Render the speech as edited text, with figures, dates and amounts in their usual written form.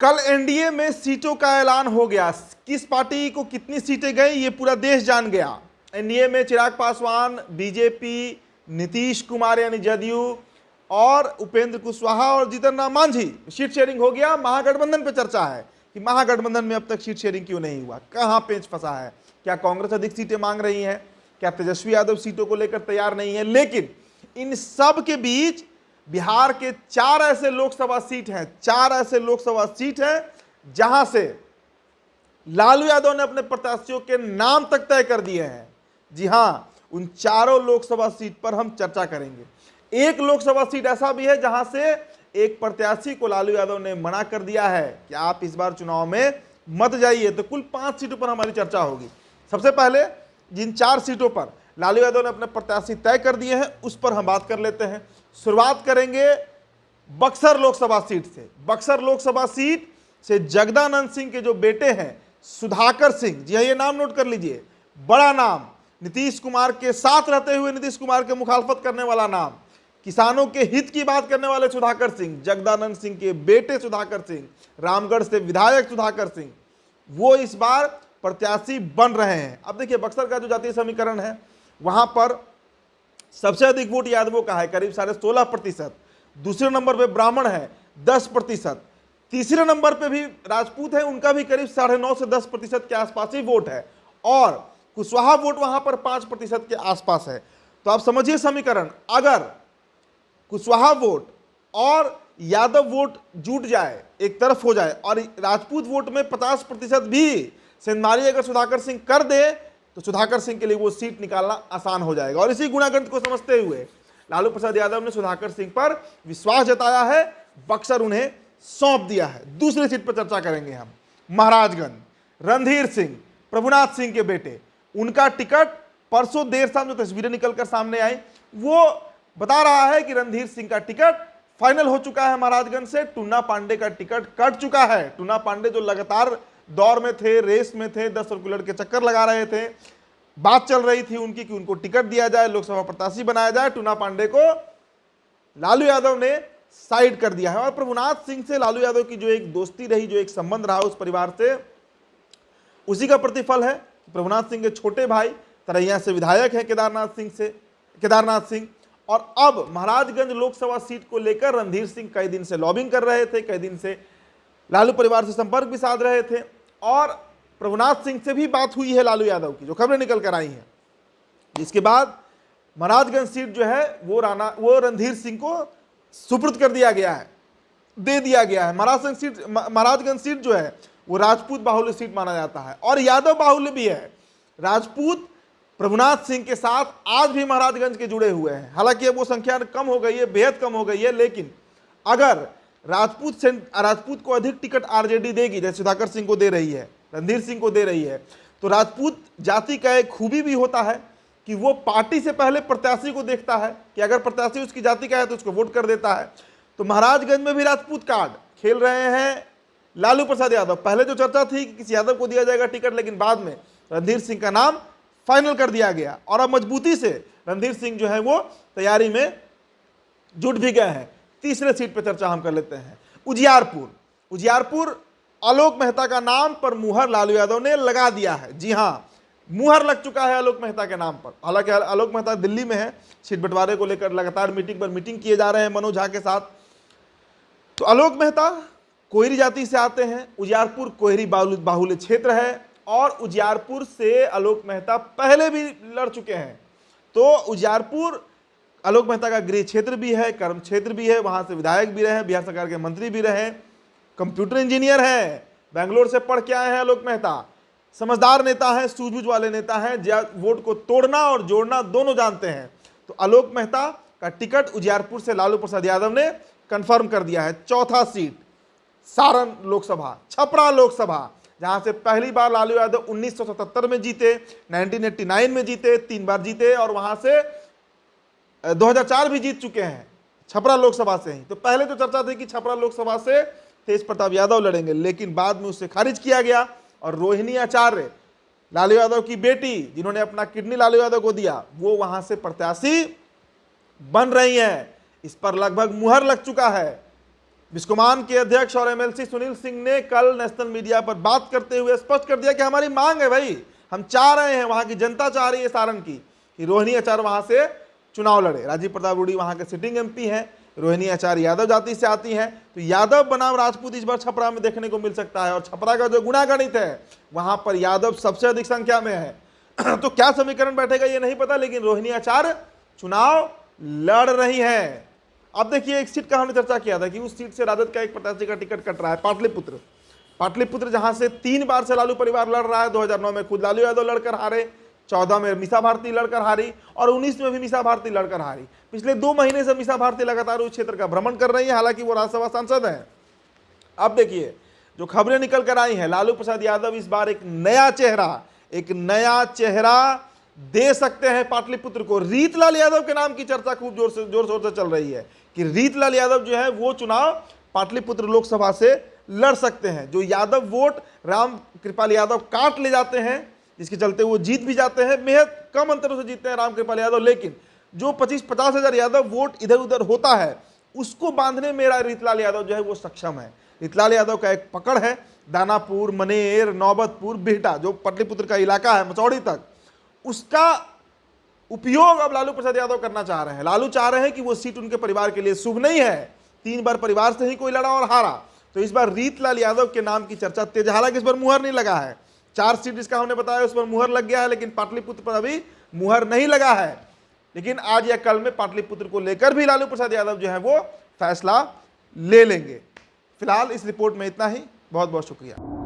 कल एनडीए में सीटों का ऐलान हो गया। किस पार्टी को कितनी सीटें गई ये पूरा देश जान गया। एनडीए में चिराग पासवान, बीजेपी, नीतीश कुमार यानी जदयू और उपेंद्र कुशवाहा और जीतन राम मांझी सीट शेयरिंग हो गया। महागठबंधन पे चर्चा है कि महागठबंधन में अब तक सीट शेयरिंग क्यों नहीं हुआ, कहां पेंच फंसा है। क्या कांग्रेस अधिक सीटें मांग रही है, क्या तेजस्वी यादव सीटों को लेकर तैयार नहीं है। लेकिन इन सब के बीच बिहार के 4 ऐसे लोकसभा सीट हैं, 4 ऐसे लोकसभा सीट हैं जहां से लालू यादव ने अपने प्रत्याशियों के नाम तक तय कर दिए हैं। जी हां, उन चारों लोकसभा सीट पर हम चर्चा करेंगे। एक लोकसभा सीट ऐसा भी है जहां से एक प्रत्याशी को लालू यादव ने मना कर दिया है कि आप इस बार चुनाव में मत जाइए। तो कुल 5 सीटों पर हमारी चर्चा होगी। सबसे पहले जिन 4 सीटों पर लालू यादव ने अपने प्रत्याशी तय कर दिए हैं उस पर हम बात कर लेते हैं। शुरुआत करेंगे बक्सर लोकसभा सीट से। बक्सर लोकसभा सीट से जगदानंद सिंह के जो बेटे हैं सुधाकर सिंह, जी हाँ ये नाम नोट कर लीजिए, बड़ा नाम, नीतीश कुमार के साथ रहते हुए नीतीश कुमार के मुखालफत करने वाला नाम, किसानों के हित की बात करने वाले सुधाकर सिंह, जगदानंद सिंह के बेटे सुधाकर सिंह, रामगढ़ से विधायक सुधाकर सिंह, वो इस बार प्रत्याशी बन रहे हैं। अब देखिए बक्सर का जो जातीय समीकरण है वहां पर सबसे अधिक वोट यादवों का है, करीब 16.5%। दूसरे नंबर पे ब्राह्मण है 10%। तीसरे नंबर पे भी राजपूत है, उनका भी करीब 9.5 से 10% के आसपास ही वोट है। और कुशवाहा वोट वहां पर 5% के आसपास है। तो आप समझिए समीकरण, अगर कुशवाहा वोट और यादव वोट जुट जाए, एक तरफ हो जाए, और राजपूत वोट में 50% भी सेंधमारी अगर सुधाकर सिंह कर दे तो सुधाकर सिंह के लिए वो सीट निकालना आसान हो जाएगा। और इसी गुणागणित को समझते हुए लालू प्रसाद यादव ने सुधाकर सिंह पर विश्वास जताया है, बक्सर उन्हें सौंप दिया है। दूसरी सीट पर चर्चा करेंगे हम, महाराजगंज। रणधीर सिंह, प्रभुनाथ सिंह के बेटे, उनका टिकट परसों देर शाम जो तस्वीरें निकलकर सामने आई वो बता रहा है कि रणधीर सिंह का टिकट फाइनल हो चुका है। महाराजगंज से टूना पांडे का टिकट कट चुका है। टूना पांडे जो लगातार दौर में थे, रेस में थे, 10 सर्कुलर के चक्कर लगा रहे थे, बात चल रही थी उनकी कि उनको टिकट दिया जाए, लोकसभा प्रत्याशी बनाया जाए। टूना पांडे को लालू यादव ने साइड कर दिया है। और प्रभुनाथ सिंह से लालू यादव की जो एक दोस्ती रही, जो एक संबंध रहा उस परिवार से, उसी का प्रतिफल है। प्रभुनाथ सिंह के छोटे भाई तरैया से विधायक है केदारनाथ सिंह। और अब महाराजगंज लोकसभा सीट को लेकर रणधीर सिंह कई दिन से लॉबिंग कर रहे थे, कई दिन से लालू परिवार से संपर्क भी साध रहे थे। और प्रभुनाथ सिंह से भी बात हुई है लालू यादव की, जो खबरें निकल कर आई हैं। जिसके बाद महाराजगंज सीट जो है वो रणधीर सिंह को सुपुर्द कर दिया गया है, दे दिया गया है। महाराजगंज सीट जो है वो राजपूत बाहुल्य सीट माना जाता है और यादव बाहुल्य भी है। राजपूत प्रभुनाथ सिंह के साथ आज भी महाराजगंज के जुड़े हुए हैं। हालांकि अब वो संख्या कम हो गई है, बेहद कम हो गई है। लेकिन अगर राजपूत को अधिक टिकट आरजेडी देगी, जैसे सुधाकर सिंह को दे रही है, रणधीर सिंह को दे रही है, तो राजपूत जाति का एक खूबी भी होता है कि वो पार्टी से पहले प्रत्याशी को देखता है कि अगर प्रत्याशी उसकी जाति का है तो उसको वोट कर देता है। तो महाराजगंज में भी राजपूत कार्ड खेल रहे हैं लालू प्रसाद यादव। पहले जो चर्चा थी कि किसी यादव को दिया जाएगा टिकट, लेकिन बाद में रणधीर सिंह का नाम फाइनल कर दिया गया और अब मजबूती से रणधीर सिंह जो है वो तैयारी में जुट भी गए हैं। तीसरे सीट पर चर्चा हम कर लेते हैं, उजियारपुर। आलोक मेहता का नाम पर मुहर लालू यादव ने लगा दिया है। जी हां, मुहर लग चुका है आलोक मेहता के नाम पर। हालांकि आलोक मेहता दिल्ली में है, सीट बंटवारे को लेकर लगातार मीटिंग पर मीटिंग किए जा रहे हैं मनोज झा के साथ। तो आलोक मेहता कोयरी जाति से आते हैं। उजियारपुर कोयरी बाहुल्य क्षेत्र है और उजियारपुर से आलोक मेहता पहले भी लड़ चुके हैं। तो उजियारपुर आलोक मेहता का गृह क्षेत्र भी है, कर्म क्षेत्र भी है, वहां से विधायक भी रहे, बिहार सरकार के मंत्री भी रहे, कंप्यूटर इंजीनियर हैं, बेंगलोर से पढ़ के आए हैं आलोक मेहता, समझदार नेता हैं, सूझबूझ वाले नेता हैं, वोट को तोड़ना और जोड़ना दोनों जानते हैं। तो आलोक मेहता का टिकट उजियारपुर से लालू प्रसाद यादव ने कंफर्म कर दिया है। चौथा सीट सारण लोकसभा, छपरा लोकसभा, जहां से पहली बार लालू यादव 1977 में जीते, 1989 में जीते, 3 बार जीते और वहां से 2004 भी जीत चुके हैं छपरा लोकसभा से ही। तो पहले तो चर्चा थी कि छपरा लोकसभा से तेज प्रताप यादव लड़ेंगे, लेकिन बाद में उससे खारिज किया गया और रोहिणी आचार्य, लालू यादव की बेटी, जिन्होंने अपना किडनी लालू यादव को दिया, वो वहां से प्रत्याशी बन रही हैं। इस पर लगभग मुहर लग चुका है। बिस्कोमान के अध्यक्ष और एमएलसी सुनील सिंह ने कल नेशनल मीडिया पर बात करते हुए स्पष्ट कर दिया कि हमारी मांग है भाई, हम चाह रहे हैं, वहां की जनता चाह रही है सारण की, कि रोहिणी आचार्य वहां से चुनाव लड़े। राजीव प्रताप रूडी वहां के सिटिंग एमपी हैं, रोहिणी आचार्य यादव जाति से आती हैं, तो यादव बनाम राजपूत इस बार छपरा में देखने को मिल सकता है। और छपरा का जो गुणागणित है वहां पर यादव सबसे अधिक संख्या में है। तो क्या समीकरण बैठेगा ये नहीं पता, लेकिन रोहिणी आचार्य चुनाव लड़ रही है। अब देखिए, एक सीट का हमने चर्चा किया था कि उस सीट से राजद का एक प्रत्याशी का टिकट कट रहा है, पाटलिपुत्र। पाटलिपुत्र जहां से 3 बार से लालू परिवार लड़ रहा है। 2009 में खुद लालू यादव लड़कर हारे, 14 में मीसा भारती लड़कर हारी और 19 में भी मीसा भारती लड़कर हारी। पिछले 2 महीने से मीसा भारती लगातार उस क्षेत्र का भ्रमण कर रही है, हालांकि वो राज्यसभा सांसद है। अब देखिए जो खबरें निकल कर आई हैं, लालू प्रसाद यादव इस बार एक नया चेहरा दे सकते हैं पाटलिपुत्र को। रीतलाल यादव के नाम की चर्चा खूब जोर शोर से चल रही है कि रीतलाल यादव जो है वो चुनाव पाटलिपुत्र लोकसभा से लड़ सकते हैं। जो यादव वोट राम कृपाल यादव काट ले जाते हैं, जिसके चलते वो जीत भी जाते हैं, बेहद कम अंतरों से जीतते हैं राम कृपाल यादव, लेकिन जो 25-50 हजार यादव वोट इधर उधर होता है उसको बांधने में रीतलाल यादव जो है वो सक्षम है। रीतलाल यादव का एक पकड़ है, दानापुर, मनेर, नौबतपुर, बिहटा जो पाटलिपुत्र का इलाका है, मचौड़ी तक, उसका उपयोग अब लालू प्रसाद यादव करना चाह रहे हैं। लालू चाह रहे हैं कि वो सीट उनके परिवार के लिए शुभ नहीं है। 3 बार परिवार से ही कोई लड़ा और हारा, तो इस बार रीतलाल यादव के नाम की चर्चा तेज। हालांकि इस बार मुहर नहीं लगा है, 4 सीट जिसका हमने बताया उस पर मुहर लग गया है, लेकिन पाटलिपुत्र पर अभी मुहर नहीं लगा है। लेकिन आज या कल में पाटलिपुत्र को लेकर भी लालू प्रसाद यादव जो है वो फैसला ले लेंगे। फिलहाल इस रिपोर्ट में इतना ही। बहुत बहुत शुक्रिया।